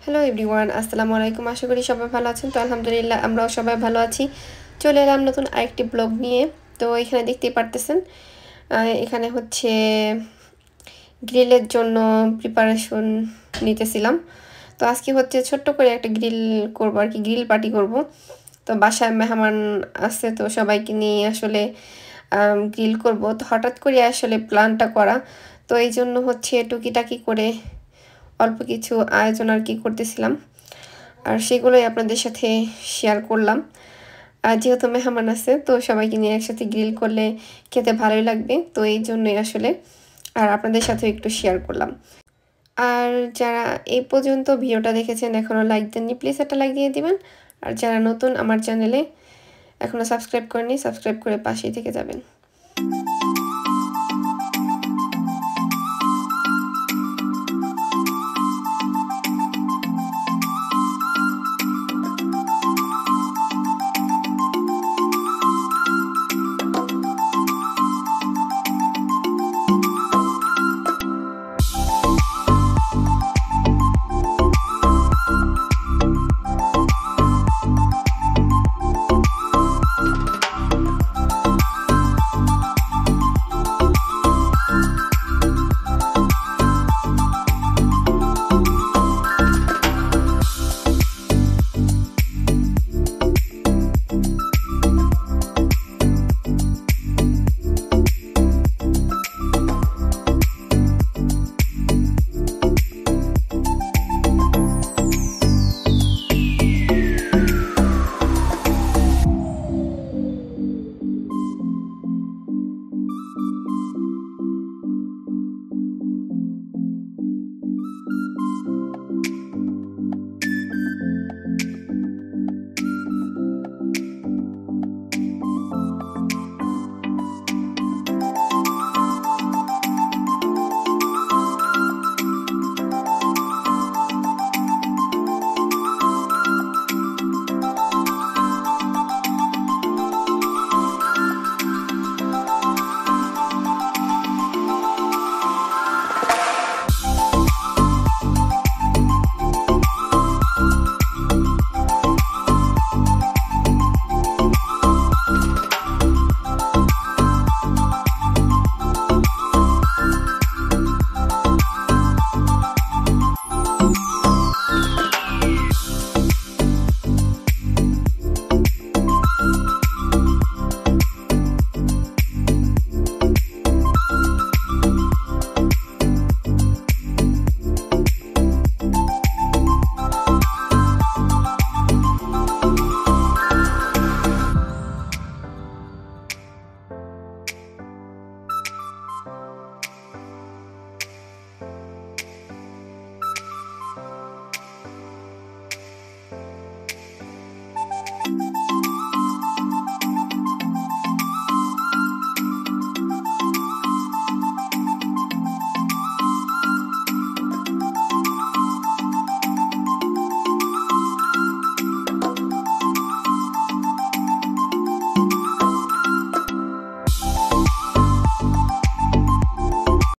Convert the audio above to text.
Hello everyone, আসসালামু আলাইকুম। আশা করি সবাই ভালো আছেন। তো আলহামদুলিল্লাহ আমরাও সবাই ভালো আছি। চলে এলাম নতুন আরেকটি ব্লগ নিয়ে। তো এখানে দেখতেই পারতেছেন, এখানে হচ্ছে গ্রিলের জন্য প্রিপারেশন নিতেছিলাম। তো আজকে হচ্ছে ছোট্ট করে একটা গ্রিল করবো আর কি, গ্রিল পার্টি করব। তো বাসায় মেহমান আছে, তো সবাইকে নিয়ে আসলে গ্রিল করব। তো হঠাৎ করে আসলে প্ল্যানটা করা, তো এই জন্য হচ্ছে টুকিটাকি করে অল্প কিছু আয়োজন আর কি করতেছিলাম, আর সেগুলোই আপনাদের সাথে শেয়ার করলাম। আর যেহেতু মেহমান আছে, তো সবাইকে নিয়ে একসাথে গ্রিল করলে খেতে ভালোই লাগবে, তো এই জন্যই আসলে আর আপনাদের সাথে একটু শেয়ার করলাম। আর যারা এই পর্যন্ত ভিডিওটা দেখেছেন এখনও লাইক দেননি, প্লিজ একটা লাইক দিয়ে দিবেন। আর যারা নতুন আমার চ্যানেলে এখনও সাবস্ক্রাইব করেনি, সাবস্ক্রাইব করে পাশেই থেকে যাবেন।